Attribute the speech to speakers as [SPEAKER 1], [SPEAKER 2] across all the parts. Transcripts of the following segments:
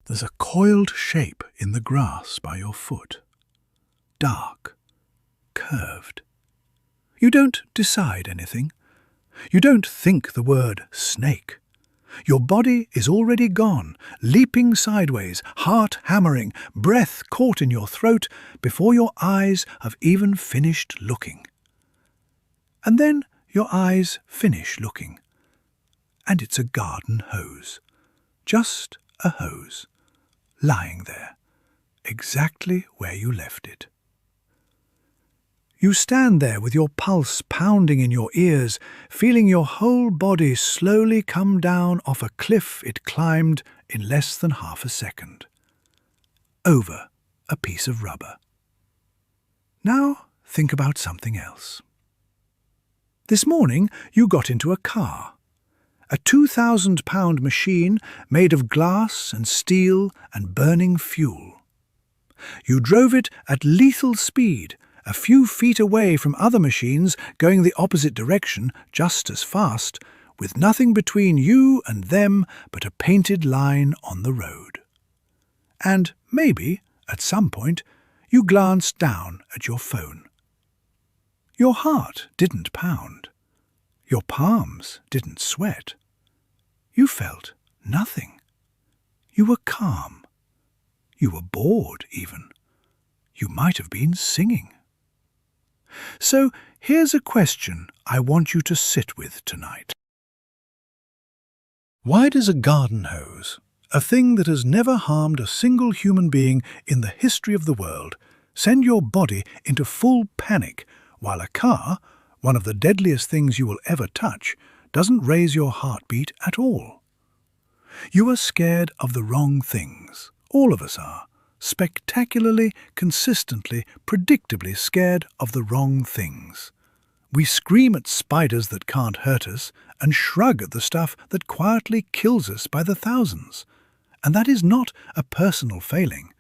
[SPEAKER 1] There's a coiled shape in the grass by your foot. Dark, curved. You don't decide anything. You don't think the word snake. Your body is already gone, leaping sideways, heart hammering, breath caught in your throat before your eyes have even finished looking. And then your eyes finish looking. And it's a garden hose. Just a hose, lying there, exactly where you left it. You stand there with your pulse pounding in your ears, feeling your whole body slowly come down off a cliff it climbed in less than half a second. Over a piece of rubber. Now think about something else. This morning you got into a car. A 2,000-pound machine made of glass and steel and burning fuel. You drove it at lethal speed, a few feet away from other machines going the opposite direction just as fast, with nothing between you and them but a painted line on the road. And maybe, at some point, you glanced down at your phone. Your heart didn't pound. Your palms didn't sweat. You felt nothing. You were calm. You were bored, even. You might have been singing. So here's a question I want you to sit with tonight. Why does a garden hose, a thing that has never harmed a single human being in the history of the world, send your body into full panic, while a car, one of the deadliest things you will ever touch, doesn't raise your heartbeat at all? You are scared of the wrong things. All of us are. Spectacularly, consistently, predictably scared of the wrong things. We scream at spiders that can't hurt us and shrug at the stuff that quietly kills us by the thousands. And that is not a personal failing.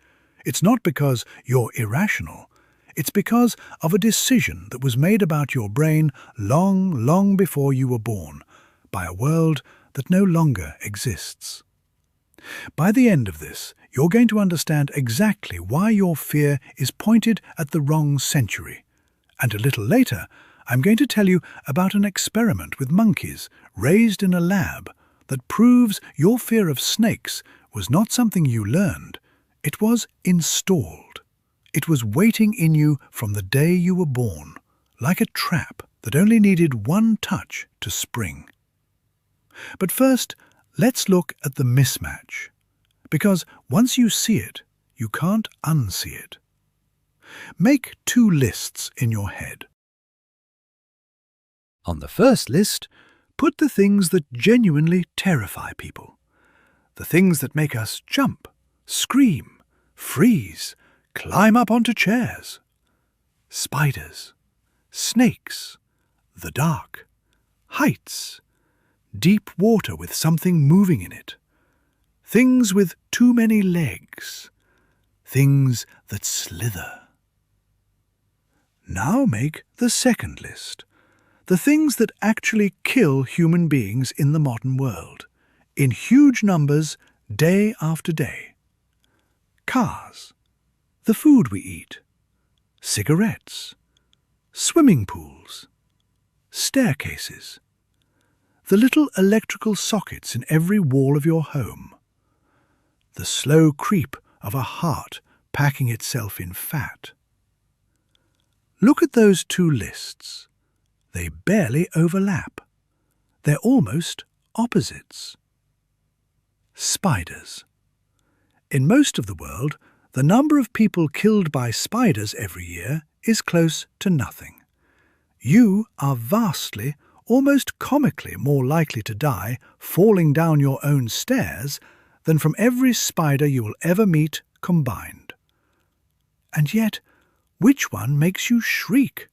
[SPEAKER 1] It's not because you're irrational. It's because of a decision that was made about your brain long, long before you were born, by a world that no longer exists. By the end of this, you're going to understand exactly why your fear is pointed at the wrong century. And a little later, I'm going to tell you about an experiment with monkeys raised in a lab that proves your fear of snakes was not something you learned. It was installed. It was waiting in you from the day you were born, like a trap that only needed one touch to spring. But first, let's look at the mismatch. Because once you see it, you can't unsee it. Make two lists in your head. On the first list, put the things that genuinely terrify people. The things that make us jump, scream, freeze, climb up onto chairs. Spiders, snakes, the dark, heights, deep water with something moving in it. Things with too many legs. Things that slither. Now make the second list. The things that actually kill human beings in the modern world, in huge numbers, day after day. Cars, the food we eat, cigarettes, swimming pools, staircases, the little electrical sockets in every wall of your home, the slow creep of a heart packing itself in fat. Look at those two lists. They barely overlap. They're almost opposites. Spiders. In most of the world, the number of people killed by spiders every year is close to nothing. You are vastly, almost comically more likely to die falling down your own stairs than from every spider you will ever meet combined. And yet, which one makes you shriek?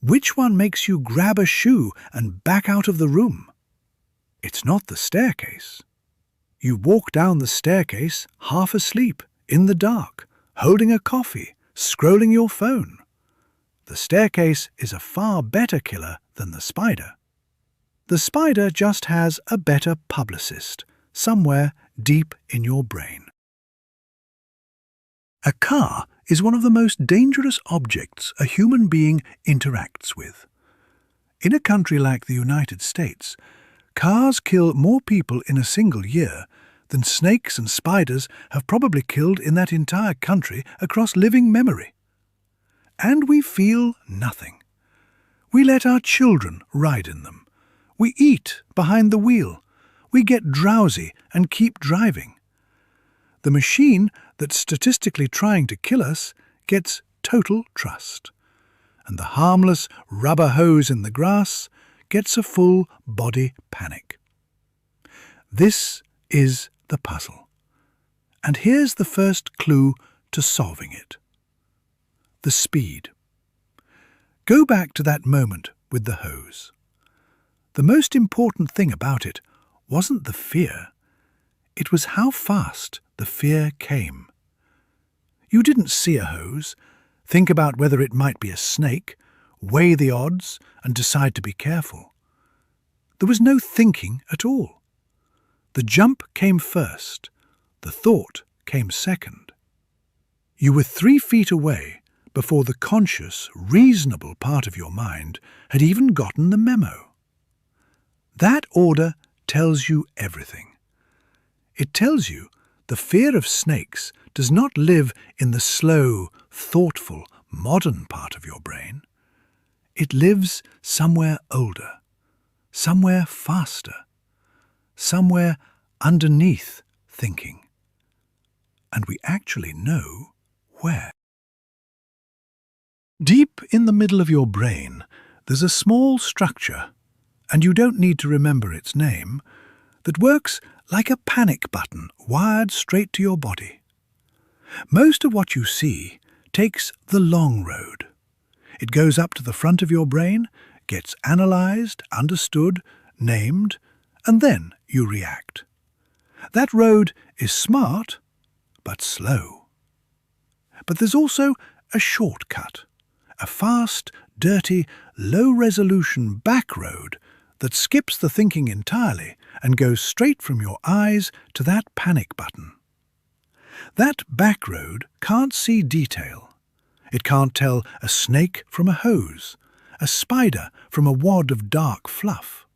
[SPEAKER 1] Which one makes you grab a shoe and back out of the room? It's not the staircase. You walk down the staircase half asleep, in the dark, holding a coffee, scrolling your phone. The staircase is a far better killer than the spider. The spider just has a better publicist, somewhere deep in your brain. A car is one of the most dangerous objects a human being interacts with. In a country like the United States, cars kill more people in a single year than snakes and spiders have probably killed in that entire country across living memory. And we feel nothing. We let our children ride in them. We eat behind the wheel. We get drowsy and keep driving. The machine that's statistically trying to kill us gets total trust. And the harmless rubber hose in the grass gets a full body panic. This is the puzzle. And here's the first clue to solving it. The speed. Go back to that moment with the hose. The most important thing about it wasn't the fear. It was how fast the fear came. You didn't see a hose, think about whether it might be a snake, weigh the odds, and decide to be careful. There was no thinking at all. The jump came first. The thought came second. You were 3 feet away before the conscious, reasonable part of your mind had even gotten the memo. That order tells you everything. It tells you the fear of snakes does not live in the slow, thoughtful, modern part of your brain. It lives somewhere older, somewhere faster, somewhere underneath thinking. And we actually know where. Deep in the middle of your brain, there's a small structure, and you don't need to remember its name, that works like a panic button wired straight to your body. Most of what you see takes the long road. It goes up to the front of your brain, gets analyzed, understood, named, and then you react. That road is smart, but slow. But there's also a shortcut, a fast, dirty, low-resolution back road that skips the thinking entirely and goes straight from your eyes to that panic button. That back road can't see detail. It can't tell a snake from a hose, a spider from a wad of dark fluff.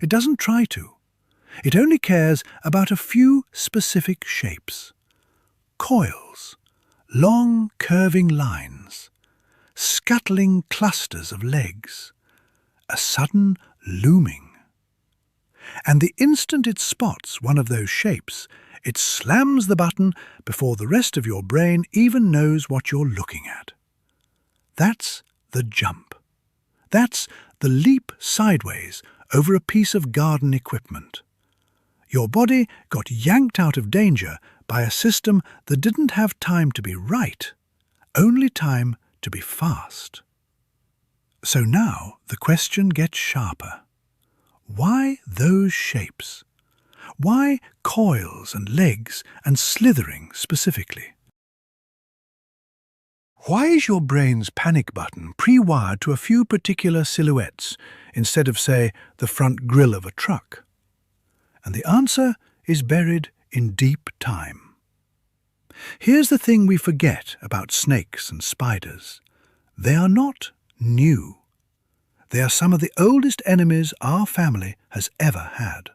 [SPEAKER 1] It doesn't try to. It only cares about a few specific shapes. Coils, long curving lines, scuttling clusters of legs, a sudden looming. And the instant it spots one of those shapes, it slams the button before the rest of your brain even knows what you're looking at. That's the jump. That's the leap sideways over a piece of garden equipment. Your body got yanked out of danger by a system that didn't have time to be right, only time to be fast. So now the question gets sharper. Why those shapes? Why coils and legs and slithering specifically? Why is your brain's panic button pre-wired to a few particular silhouettes instead of, say, the front grille of a truck? And the answer is buried in deep time. Here's the thing we forget about snakes and spiders. They are not new. They are some of the oldest enemies our family has ever had.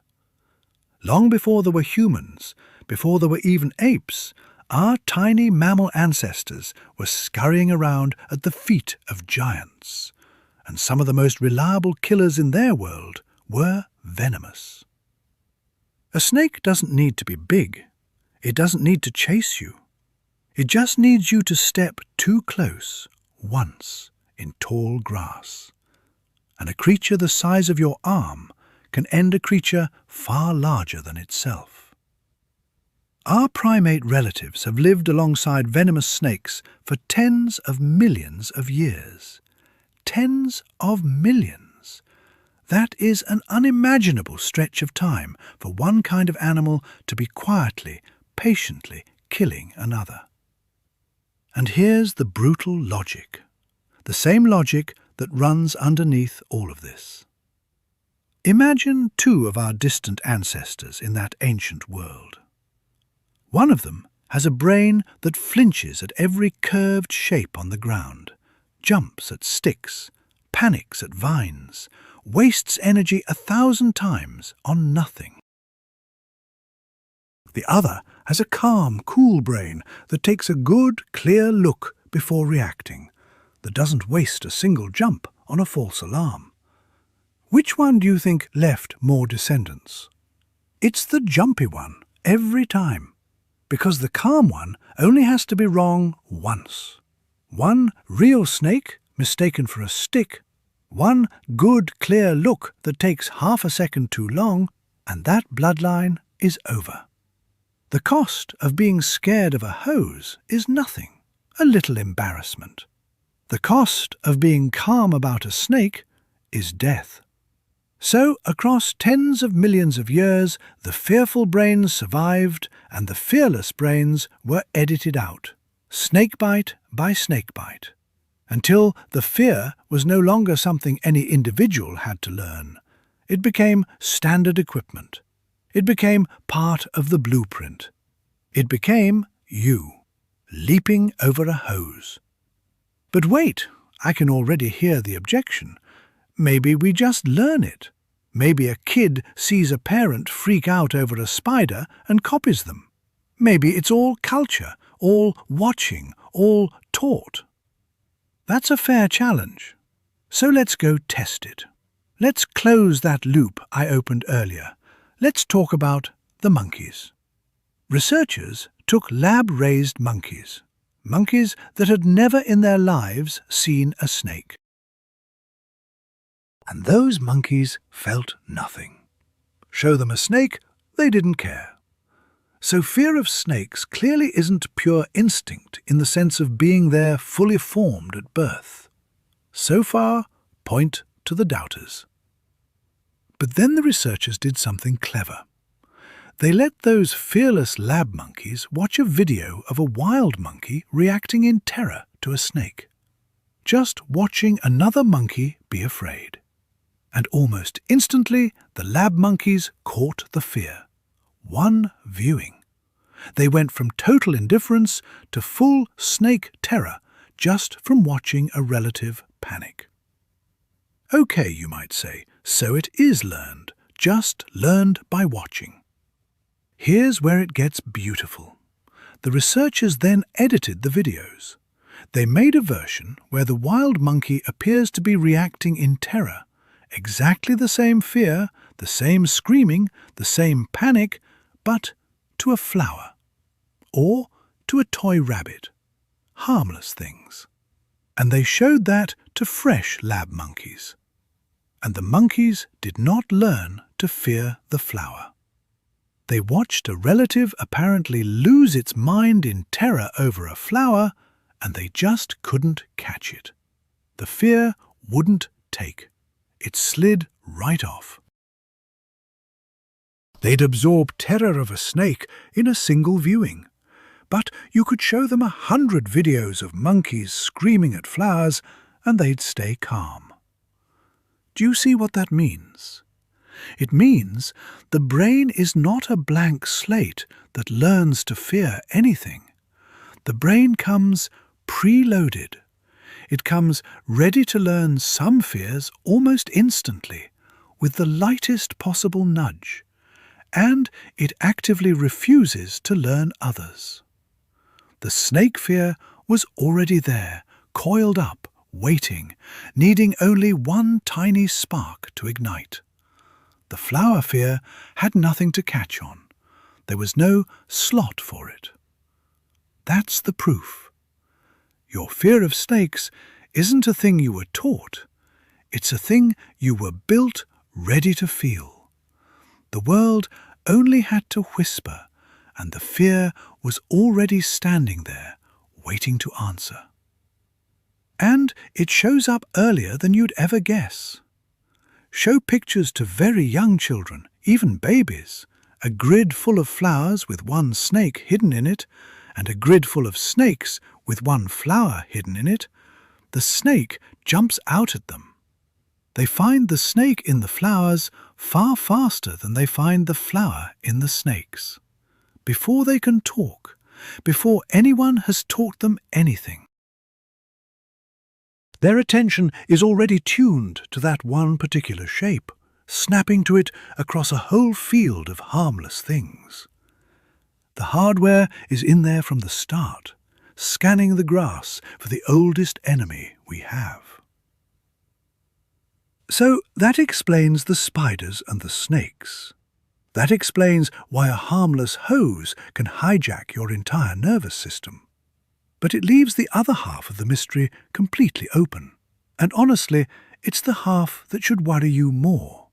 [SPEAKER 1] Long before there were humans, before there were even apes, our tiny mammal ancestors were scurrying around at the feet of giants, and some of the most reliable killers in their world were venomous. A snake doesn't need to be big. It doesn't need to chase you. It just needs you to step too close once in tall grass. And a creature the size of your arm can end a creature far larger than itself. Our primate relatives have lived alongside venomous snakes for tens of millions of years. Tens of millions. That is an unimaginable stretch of time for one kind of animal to be quietly, patiently killing another. And here's the brutal logic. The same logic that runs underneath all of this. Imagine 2 of our distant ancestors in that ancient world. One of them has a brain that flinches at every curved shape on the ground, jumps at sticks, panics at vines, wastes energy 1,000 times on nothing. The other has a calm, cool brain that takes a good, clear look before reacting, that doesn't waste a single jump on a false alarm. Which one do you think left more descendants? It's the jumpy one, every time, because the calm one only has to be wrong once. One real snake mistaken for a stick, one good, clear look that takes half a second too long, and that bloodline is over. The cost of being scared of a hose is nothing, a little embarrassment. The cost of being calm about a snake is death. So, across tens of millions of years, the fearful brains survived and the fearless brains were edited out, snakebite by snakebite, until the fear was no longer something any individual had to learn. It became standard equipment. It became part of the blueprint. It became you, leaping over a hose. But wait, I can already hear the objection. Maybe we just learn it. Maybe a kid sees a parent freak out over a spider and copies them. Maybe it's all culture, all watching, all taught. That's a fair challenge. So let's go test it. Let's close that loop I opened earlier. Let's talk about the monkeys. Researchers took lab-raised monkeys that had never in their lives seen a snake. And those monkeys felt nothing. Show them a snake, they didn't care. So fear of snakes clearly isn't pure instinct in the sense of being there fully formed at birth. So far, point to the doubters. But then the researchers did something clever. They let those fearless lab monkeys watch a video of a wild monkey reacting in terror to a snake. Just watching another monkey be afraid. And almost instantly, the lab monkeys caught the fear. One viewing. They went from total indifference to full snake terror just from watching a relative panic. Okay, you might say, so it is learned, just learned by watching. Here's where it gets beautiful. The researchers then edited the videos. They made a version where the wild monkey appears to be reacting in terror, exactly the same fear, the same screaming, the same panic, but to a flower, or to a toy rabbit, harmless things. And they showed that to fresh lab monkeys. And the monkeys did not learn to fear the flower. They watched a relative apparently lose its mind in terror over a flower, and they just couldn't catch it. The fear wouldn't take. It slid right off. They'd absorb terror of a snake in a single viewing. But you could show them 100 videos of monkeys screaming at flowers, and they'd stay calm. Do you see what that means? It means the brain is not a blank slate that learns to fear anything. The brain comes preloaded. It comes ready to learn some fears almost instantly, with the lightest possible nudge, and it actively refuses to learn others. The snake fear was already there, coiled up, waiting, needing only one tiny spark to ignite. The flower fear had nothing to catch on. There was no slot for it. That's the proof. Your fear of snakes isn't a thing you were taught. It's a thing you were built ready to feel. The world only had to whisper, and the fear was already standing there, waiting to answer. And it shows up earlier than you'd ever guess. Show pictures to very young children, even babies, a grid full of flowers with one snake hidden in it, and a grid full of snakes with one flower hidden in it. The snake jumps out at them. They find the snake in the flowers far faster than they find the flower in the snakes. Before they can talk, before anyone has taught them anything. Their attention is already tuned to that one particular shape, snapping to it across a whole field of harmless things. The hardware is in there from the start, scanning the grass for the oldest enemy we have. So that explains the spiders and the snakes. That explains why a harmless hose can hijack your entire nervous system. But it leaves the other half of the mystery completely open. And honestly, it's the half that should worry you more.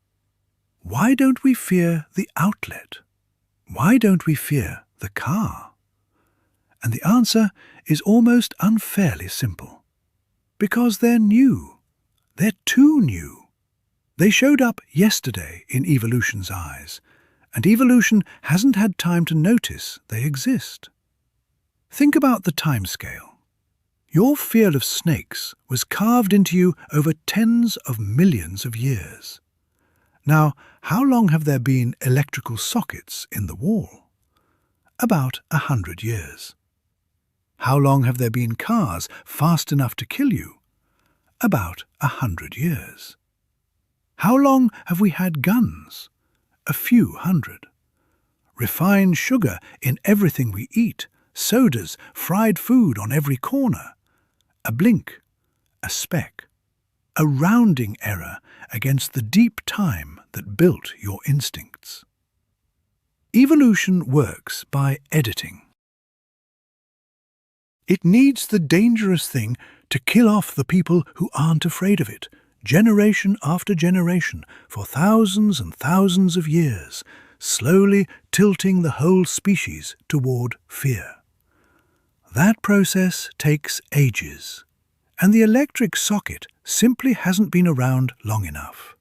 [SPEAKER 1] Why don't we fear the outlet? Why don't we fear the car? And the answer is almost unfairly simple. Because they're new. They're too new. They showed up yesterday in evolution's eyes, and evolution hasn't had time to notice they exist. Think about the timescale. Your fear of snakes was carved into you over tens of millions of years. Now, how long have there been electrical sockets in the wall? About 100 years. How long have there been cars fast enough to kill you? About 100 years. How long have we had guns? A few hundred. Refined sugar in everything we eat, sodas, fried food on every corner. A blink, a speck, a rounding error against the deep time that built your instincts. Evolution works by editing. It needs the dangerous thing to kill off the people who aren't afraid of it, generation after generation, for thousands and thousands of years, slowly tilting the whole species toward fear. That process takes ages, and the electric socket simply hasn't been around long enough.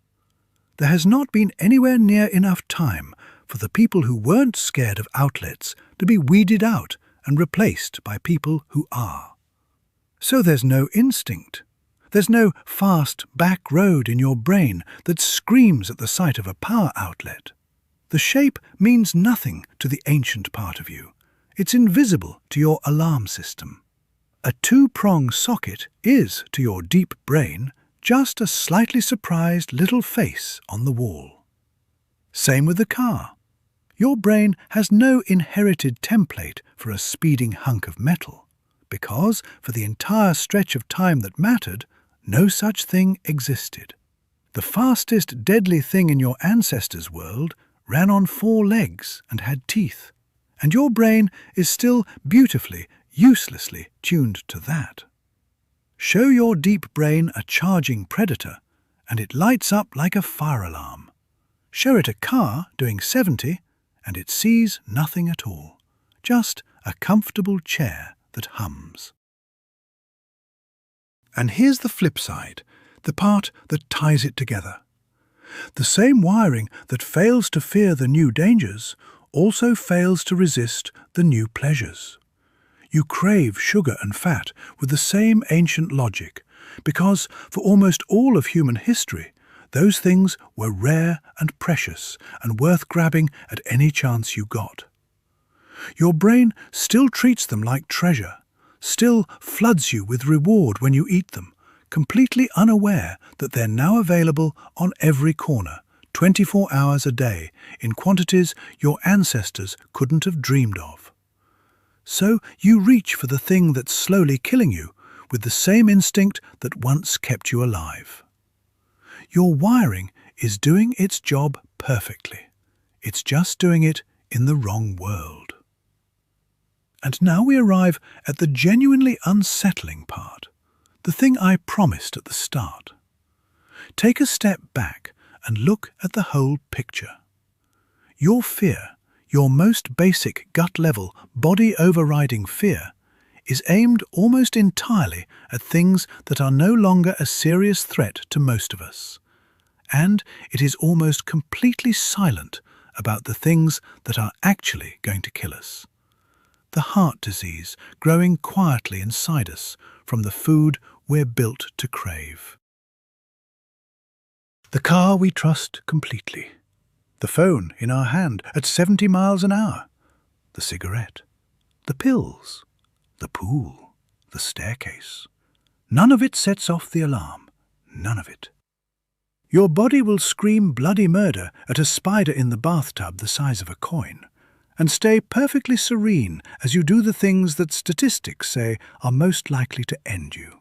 [SPEAKER 1] There has not been anywhere near enough time for the people who weren't scared of outlets to be weeded out and replaced by people who are. So there's no instinct. There's no fast back road in your brain that screams at the sight of a power outlet. The shape means nothing to the ancient part of you. It's invisible to your alarm system. A two-prong socket is, to your deep brain, just a slightly surprised little face on the wall. Same with the car. Your brain has no inherited template for a speeding hunk of metal, because, for the entire stretch of time that mattered, no such thing existed. The fastest deadly thing in your ancestors' world ran on 4 legs and had teeth, and your brain is still beautifully, uselessly tuned to that. Show your deep brain a charging predator, and it lights up like a fire alarm. Show it a car doing 70, and it sees nothing at all, just a comfortable chair that hums. And here's the flip side, the part that ties it together. The same wiring that fails to fear the new dangers also fails to resist the new pleasures. You crave sugar and fat with the same ancient logic, because for almost all of human history, those things were rare and precious and worth grabbing at any chance you got. Your brain still treats them like treasure, still floods you with reward when you eat them, completely unaware that they're now available on every corner, 24 hours a day, in quantities your ancestors couldn't have dreamed of. So you reach for the thing that's slowly killing you with the same instinct that once kept you alive. Your wiring is doing its job perfectly. It's just doing it in the wrong world. And now we arrive at the genuinely unsettling part, the thing I promised at the start. Take a step back and look at the whole picture. Your fear, your most basic gut-level, body-overriding fear, is aimed almost entirely at things that are no longer a serious threat to most of us. And it is almost completely silent about the things that are actually going to kill us. The heart disease growing quietly inside us from the food we're built to crave. The car we trust completely. The phone in our hand at 70 miles an hour. The cigarette. the pills, the pool, the staircase. None of it sets off the alarm. None of it. Your body will scream bloody murder at a spider in the bathtub the size of a coin, and stay perfectly serene as you do the things that statistics say are most likely to end you.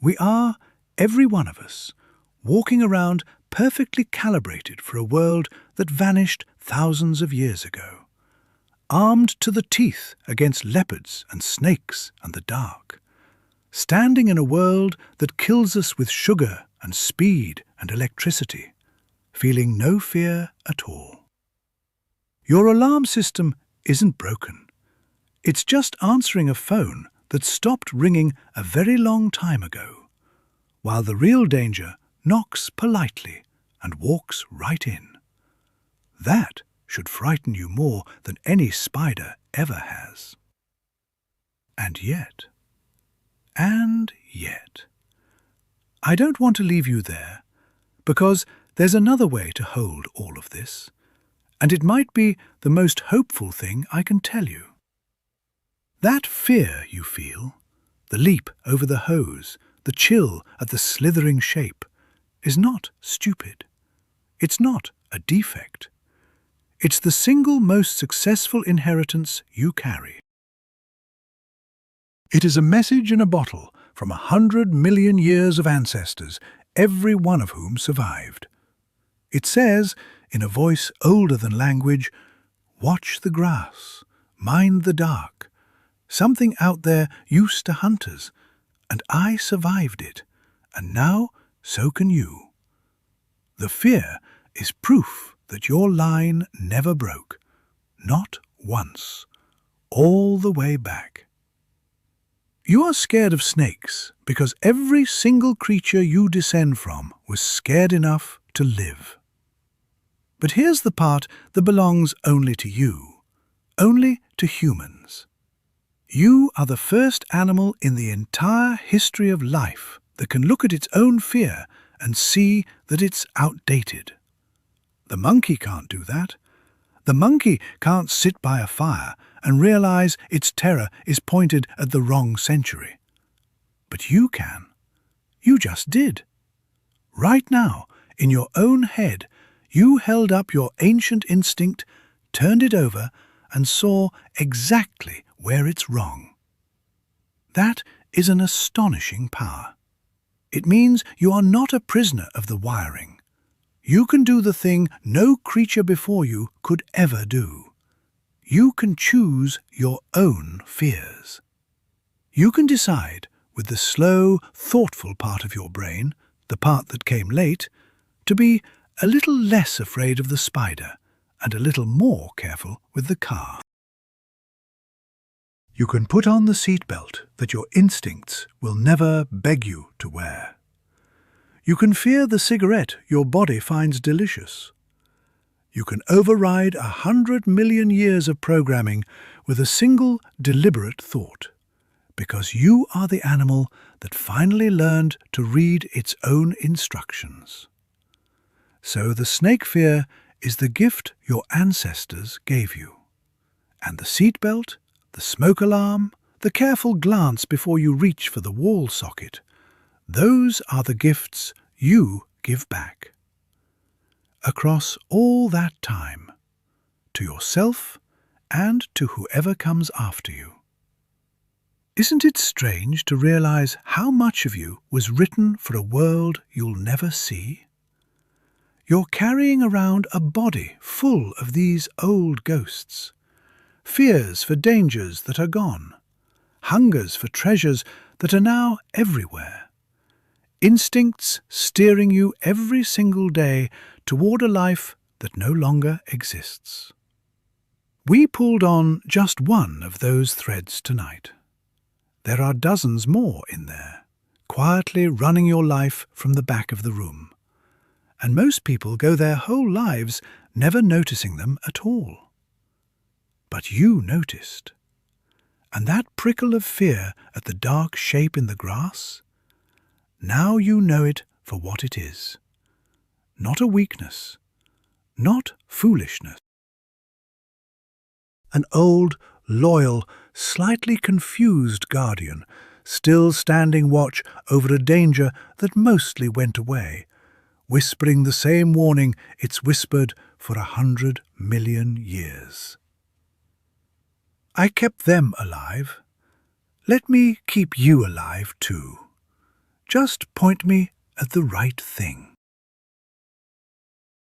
[SPEAKER 1] We are, every one of us, walking around perfectly calibrated for a world that vanished thousands of years ago, armed to the teeth against leopards and snakes and the dark, standing in a world that kills us with sugar and speed and electricity, feeling no fear at all. Your alarm system isn't broken. It's just answering a phone that stopped ringing a very long time ago, while the real danger knocks politely and walks right in. That should frighten you more than any spider ever has. And yet, I don't want to leave you there, because there's another way to hold all of this, and it might be the most hopeful thing I can tell you. That fear you feel, the leap over the hose, the chill at the slithering shape, is not stupid. It's not a defect. It's the single most successful inheritance you carry. It is a message in a bottle from 100 million years of ancestors, every one of whom survived. It says, in a voice older than language, "Watch the grass, mind the dark. Something out there used to hunt us, and I survived it, and now so can you." The fear is proof that your line never broke, not once, all the way back. You are scared of snakes because every single creature you descend from was scared enough to live. But here's the part that belongs only to you, only to humans. You are the first animal in the entire history of life that can look at its own fear and see that it's outdated. The monkey can't do that. The monkey can't sit by a fire and realize its terror is pointed at the wrong century. But you can. You just did. Right now, in your own head, you held up your ancient instinct, turned it over, and saw exactly where it's wrong. That is an astonishing power. It means you are not a prisoner of the wiring. You can do the thing no creature before you could ever do. You can choose your own fears. You can decide, with the slow, thoughtful part of your brain, the part that came late, to be a little less afraid of the spider and a little more careful with the car. You can put on the seatbelt that your instincts will never beg you to wear. You can fear the cigarette your body finds delicious. You can override 100 million years of programming with a single deliberate thought, because you are the animal that finally learned to read its own instructions. So the snake fear is the gift your ancestors gave you. And the seatbelt, the smoke alarm, the careful glance before you reach for the wall socket, those are the gifts you give back. Across all that time, to yourself and to whoever comes after you. Isn't it strange to realize how much of you was written for a world you'll never see? You're carrying around a body full of these old ghosts, fears for dangers that are gone, hungers for treasures that are now everywhere, instincts steering you every single day toward a life that no longer exists. We pulled on just one of those threads tonight. There are dozens more in there, quietly running your life from the back of the room. And most people go their whole lives never noticing them at all. But you noticed. And that prickle of fear at the dark shape in the grass? Now you know it for what it is. Not a weakness, not foolishness. An old, loyal, slightly confused guardian, still standing watch over a danger that mostly went away, whispering the same warning it's whispered for 100 million years. I kept them alive. Let me keep you alive too. Just point me at the right thing.